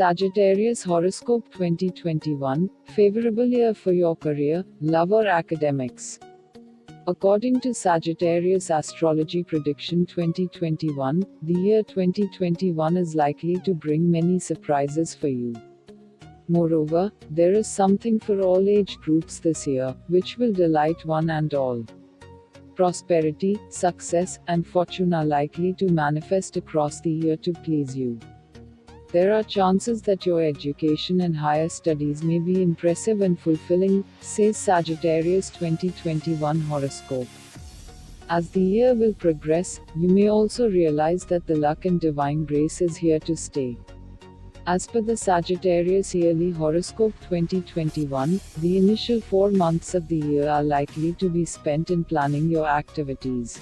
Sagittarius Horoscope 2021, favorable year for your career, love or academics. According to Sagittarius Astrology Prediction 2021, the year 2021 is likely to bring many surprises for you. Moreover, there is something for all age groups this year, which will delight one and all. Prosperity, success, and fortune are likely to manifest across the year to please you. There are chances that your education and higher studies may be impressive and fulfilling, says Sagittarius 2021 horoscope. As the year will progress, you may also realize that the luck and divine grace is here to stay. As per the Sagittarius Yearly Horoscope 2021, the initial 4 months of the year are likely to be spent in planning your activities.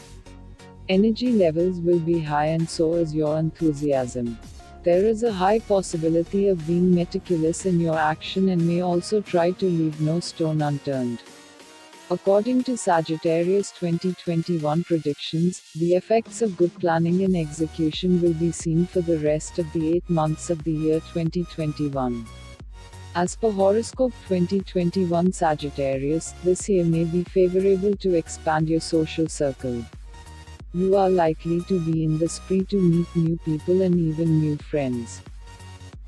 Energy levels will be high and so is your enthusiasm. There is a high possibility of being meticulous in your action and may also try to leave no stone unturned. According to Sagittarius 2021 predictions, the effects of good planning and execution will be seen for the rest of the 8 months of the year 2021. As per Horoscope 2021 Sagittarius, this year may be favorable to expand your social circle. You are likely to be in the spree to meet new people and even new friends.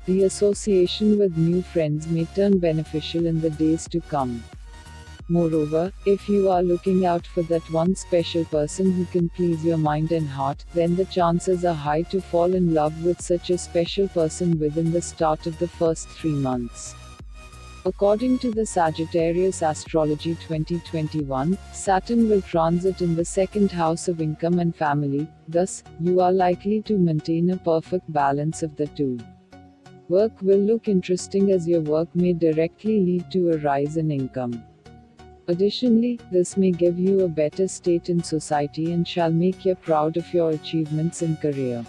The association with new friends may turn beneficial in the days to come. Moreover, if you are looking out for that one special person who can please your mind and heart, then the chances are high to fall in love with such a special person within the start of the first 3 months. According to the Sagittarius Astrology 2021, Saturn will transit in the second house of income and family, thus, you are likely to maintain a perfect balance of the two. Work will look interesting as your work may directly lead to a rise in income. Additionally, this may give you a better state in society and shall make you proud of your achievements in career.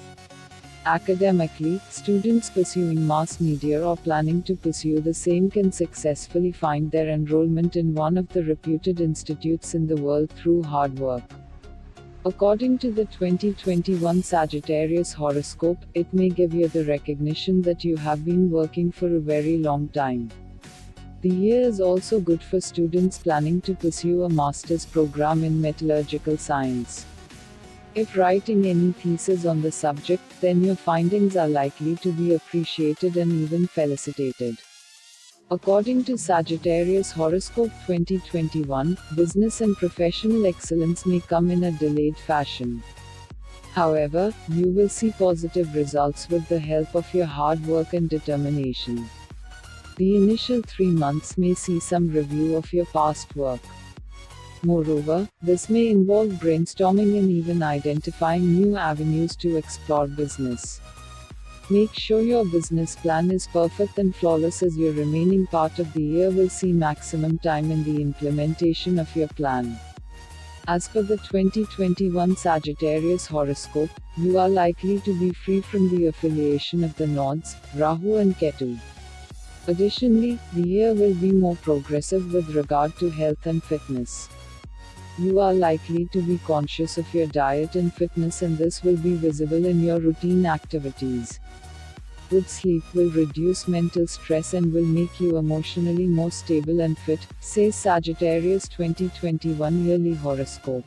Academically, students pursuing mass media or planning to pursue the same can successfully find their enrollment in one of the reputed institutes in the world through hard work. According to the 2021 Sagittarius horoscope, it may give you the recognition that you have been working for a very long time. The year is also good for students planning to pursue a master's program in metallurgical science. If writing any thesis on the subject, then your findings are likely to be appreciated and even felicitated. According to Sagittarius Horoscope 2021, business and professional excellence may come in a delayed fashion. However, you will see positive results with the help of your hard work and determination. The initial 3 months may see some review of your past work. Moreover, this may involve brainstorming and even identifying new avenues to explore business. Make sure your business plan is perfect and flawless as your remaining part of the year will see maximum time in the implementation of your plan. As per the 2021 Sagittarius horoscope, you are likely to be free from the affiliation of the nodes, Rahu and Ketu. Additionally, the year will be more progressive with regard to health and fitness. You are likely to be conscious of your diet and fitness, and this will be visible in your routine activities. Good sleep will reduce mental stress and will make you emotionally more stable and fit, says Sagittarius 2021 Yearly Horoscope.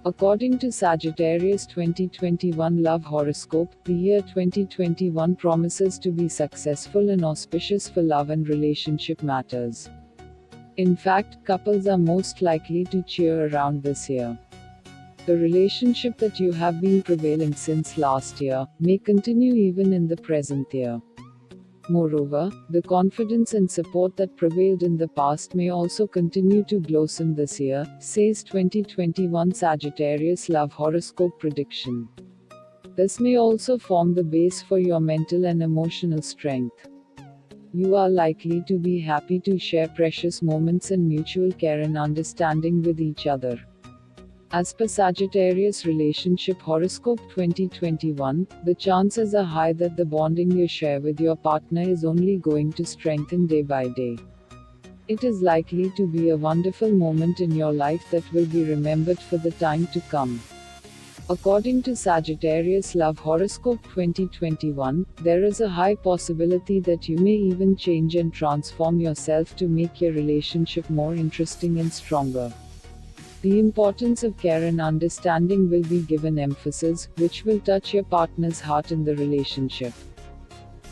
According to Sagittarius 2021 Love Horoscope, the year 2021 promises to be successful and auspicious for love and relationship matters. In fact, couples are most likely to cheer around this year. The relationship that you have been prevailing since last year may continue even in the present year. Moreover, the confidence and support that prevailed in the past may also continue to blossom this year, says 2021 Sagittarius Love Horoscope Prediction. This may also form the base for your mental and emotional strength. You are likely to be happy to share precious moments and mutual care and understanding with each other. As per Sagittarius Relationship Horoscope 2021, the chances are high that the bonding you share with your partner is only going to strengthen day by day. It is likely to be a wonderful moment in your life that will be remembered for the time to come. According to Sagittarius Love Horoscope 2021, there is a high possibility that you may even change and transform yourself to make your relationship more interesting and stronger. The importance of care and understanding will be given emphasis, which will touch your partner's heart in the relationship.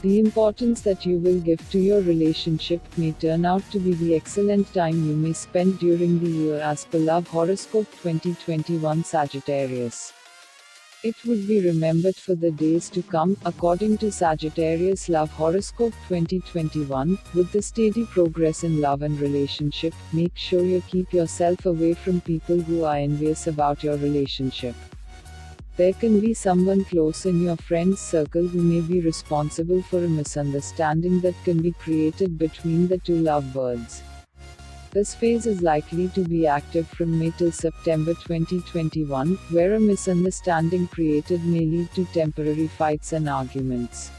The importance that you will give to your relationship may turn out to be the excellent time you may spend during the year as per Love Horoscope 2021 Sagittarius. It would be remembered for the days to come, according to Sagittarius Love Horoscope 2021, with the steady progress in love and relationship, make sure you keep yourself away from people who are envious about your relationship. There can be someone close in your friend's circle who may be responsible for a misunderstanding that can be created between the two lovebirds. This phase is likely to be active from May till September 2021, where a misunderstanding created may lead to temporary fights and arguments.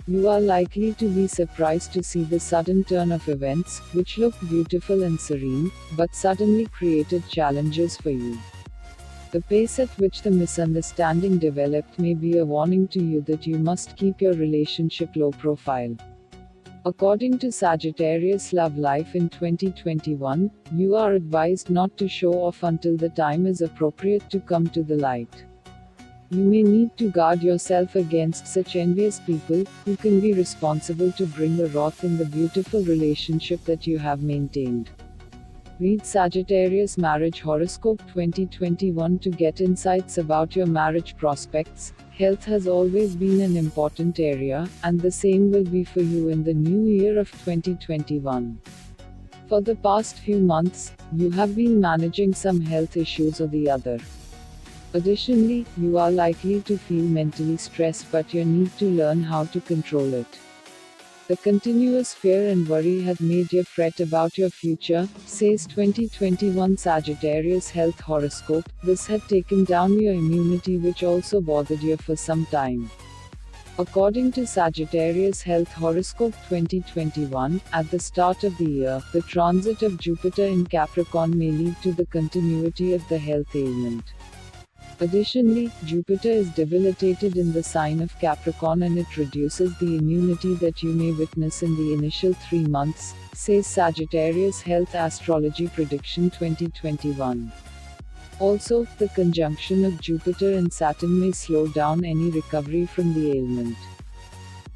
You are likely to be surprised to see the sudden turn of events, which looked beautiful and serene, but suddenly created challenges for you. The pace at which the misunderstanding developed may be a warning to you that you must keep your relationship low profile. According to Sagittarius Love Life in 2021, you are advised not to show off until the time is appropriate to come to the light. You may need to guard yourself against such envious people, who can be responsible to bring a wrath in the beautiful relationship that you have maintained. Read Sagittarius Marriage Horoscope 2021 to get insights about your marriage prospects. Health has always been an important area, and the same will be for you in the new year of 2021. For the past few months, you have been managing some health issues or the other. Additionally, you are likely to feel mentally stressed, but you need to learn how to control it. The continuous fear and worry have made you fret about your future, says 2021 Sagittarius Health Horoscope. This had taken down your immunity, which also bothered you for some time. According to Sagittarius Health Horoscope 2021, at the start of the year, the transit of Jupiter in Capricorn may lead to the continuity of the health ailment. Additionally, Jupiter is debilitated in the sign of Capricorn and it reduces the immunity that you may witness in the initial 3 months, says Sagittarius Health Astrology Prediction 2021. Also, the conjunction of Jupiter and Saturn may slow down any recovery from the ailment.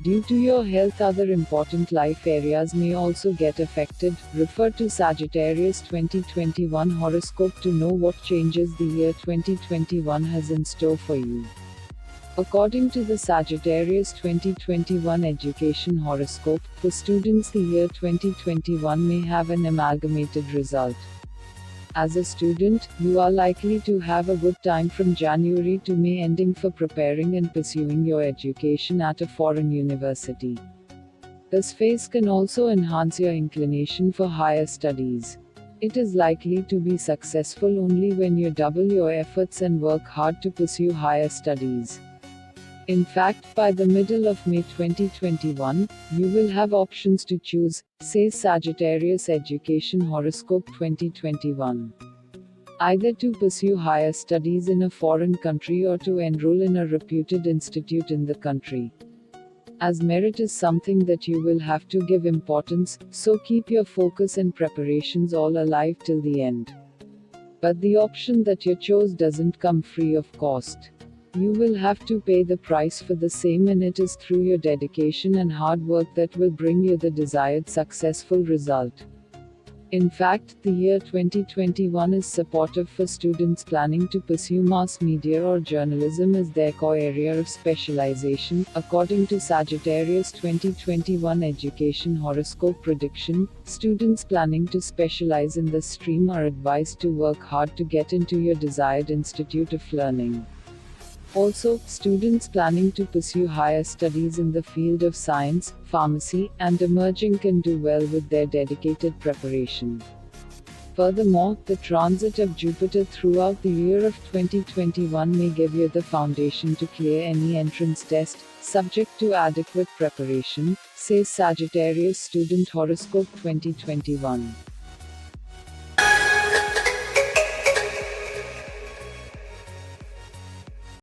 Due to your health, other important life areas may also get affected. Refer to Sagittarius 2021 horoscope to know what changes the year 2021 has in store for you. According to the Sagittarius 2021 education horoscope, for students the year 2021 may have an amalgamated result. As a student, you are likely to have a good time from January to May ending for preparing and pursuing your education at a foreign university. This phase can also enhance your inclination for higher studies. It is likely to be successful only when you double your efforts and work hard to pursue higher studies. In fact, by the middle of May 2021, you will have options to choose, says Sagittarius Education Horoscope 2021. Either to pursue higher studies in a foreign country or to enroll in a reputed institute in the country. As merit is something that you will have to give importance, so keep your focus and preparations all alive till the end. But the option that you chose doesn't come free of cost. You will have to pay the price for the same, and it is through your dedication and hard work that will bring you the desired successful result. In fact, the year 2021 is supportive for students planning to pursue mass media or journalism as their core area of specialization. According to Sagittarius 2021 Education Horoscope Prediction, students planning to specialize in this stream are advised to work hard to get into your desired institute of learning. Also, students planning to pursue higher studies in the field of science, pharmacy, and emerging can do well with their dedicated preparation. Furthermore, the transit of Jupiter throughout the year of 2021 may give you the foundation to clear any entrance test, subject to adequate preparation, says Sagittarius Student Horoscope 2021.